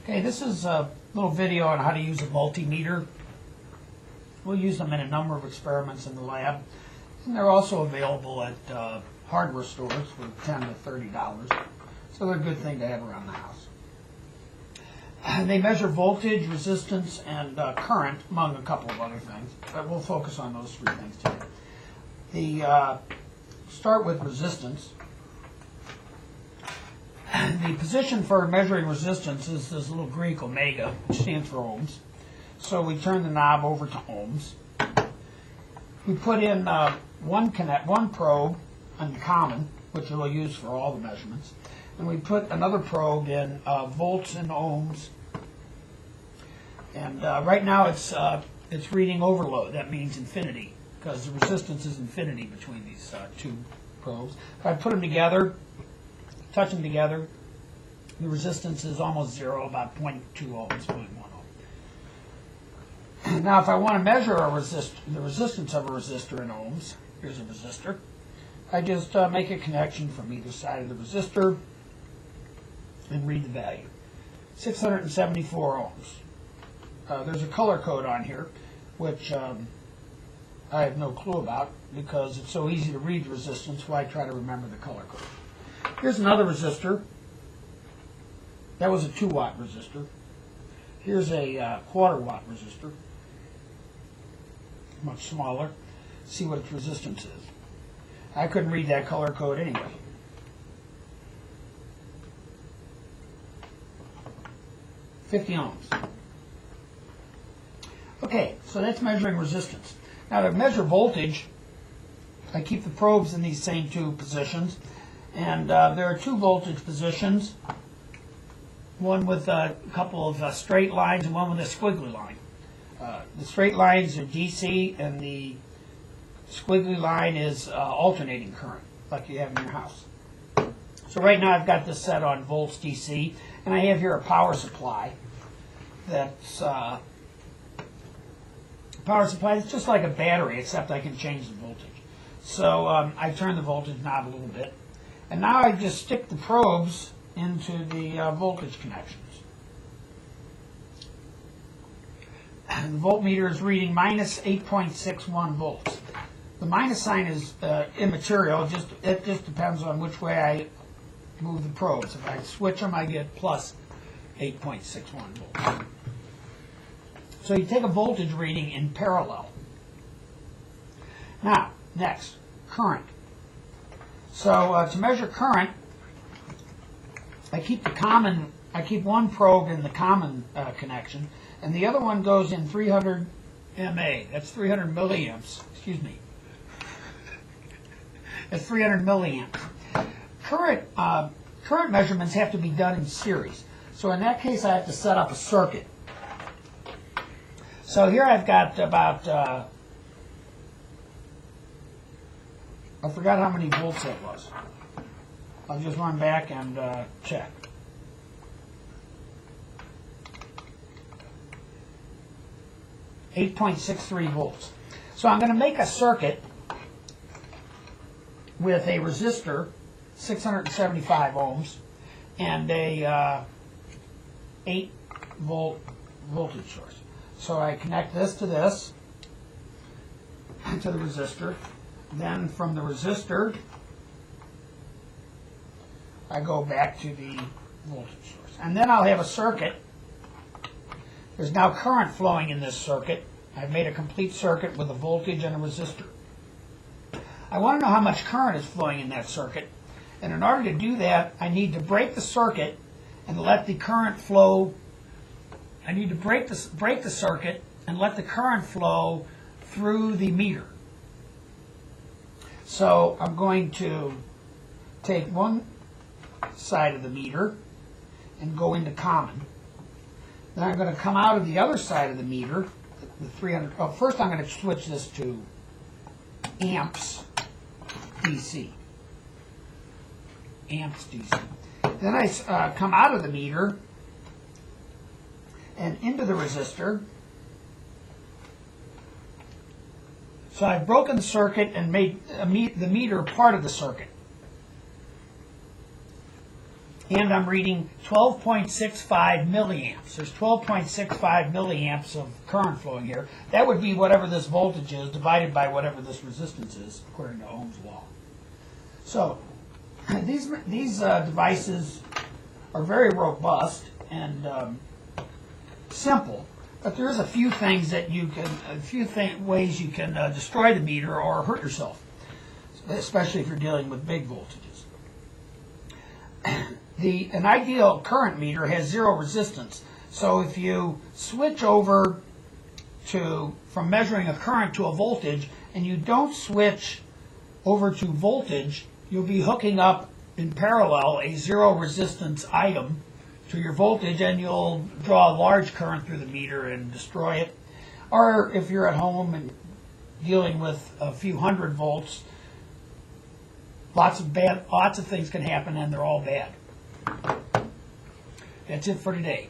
Okay, this is a little video on how to use a multimeter. We'll use them in a number of experiments in the lab, and they're also available at hardware stores for $10 to $30. So they're a good thing to have around the house. They measure voltage, resistance, and current, among a couple of other things, but we'll focus on those three things today. Start with resistance. The position for measuring resistance is this little Greek omega, which stands for ohms. So we turn the knob over to ohms. We put in one probe on common, which we'll use for all the measurements, and we put another probe in volts and ohms. And right now it's reading overload. That means infinity, because the resistance is infinity between these two probes. If I put them together, touch them together, the resistance is almost zero, about 0.2 ohms, 0.1 ohm. Now if I want to measure the resistance of a resistor in ohms, here's a resistor, I just make a connection from either side of the resistor and read the value. 674 ohms. There's a color code on here, which I have no clue about, because it's so easy to read the resistance, why try to remember the color code. Here's another resistor. That was a 2-watt resistor. Here's a quarter-watt resistor, much smaller. See what its resistance is. I couldn't read that color code anyway. $50 ohms. Okay, so that's measuring resistance. Now to measure voltage, I keep the probes in these same two positions. And there are two voltage positions, one with a couple of straight lines and one with a squiggly line. The straight lines are DC, and the squiggly line is alternating current, like you have in your house. So right now I've got this set on volts DC, and I have here a power supply that's just like a battery, except I can change the voltage. So I turn the voltage knob a little bit. And now I just stick the probes into the voltage connections. And the voltmeter is reading minus 8.61 volts. The minus sign is immaterial. It just depends on which way I move the probes. If I switch them, I get plus 8.61 volts. So you take a voltage reading in parallel. Now, next, current. So to measure current, I keep one probe in the common connection, and the other one goes in 300 MA. That's 300 milliamps. Excuse me. That's 300 milliamps. Current measurements have to be done in series. So in that case, I have to set up a circuit. So here I've got about I forgot how many volts that was. I'll just run back and check. .63 volts. So I'm going to make a circuit with a resistor, 675 ohms, and a 8-volt voltage source. So I connect this to this, to the resistor. Then from the resistor, I go back to the voltage source. And then I'll have a circuit. There's now current flowing in this circuit. I've made a complete circuit with a voltage and a resistor. I want to know how much current is flowing in that circuit. And in order to do that, I need to break the circuit and let the current flow. I need to break the circuit and let the current flow through the meter. So I'm going to take one side of the meter and go into common. Then I'm going to come out of the other side of the meter, the 300. Oh, first I'm going to switch this to amps DC. Amps DC. Then I come out of the meter and into the resistor. So I've broken the circuit and made the meter part of the circuit. and I'm reading 12.65 milliamps. There's 12.65 milliamps of current flowing here. That would be whatever this voltage is divided by whatever this resistance is, according to Ohm's law. So these devices are very robust and simple, but there's a few things that you can, ways you can destroy the meter or hurt yourself, especially if you're dealing with big voltages. An ideal current meter has zero resistance. So if you switch over from measuring a current to a voltage, and you don't switch over to voltage, you'll be hooking up in parallel a zero resistance item to your voltage, and you'll draw a large current through the meter and destroy it. Or if you're at home and dealing with a few hundred volts, lots of things can happen, and they're all bad. That's it for today.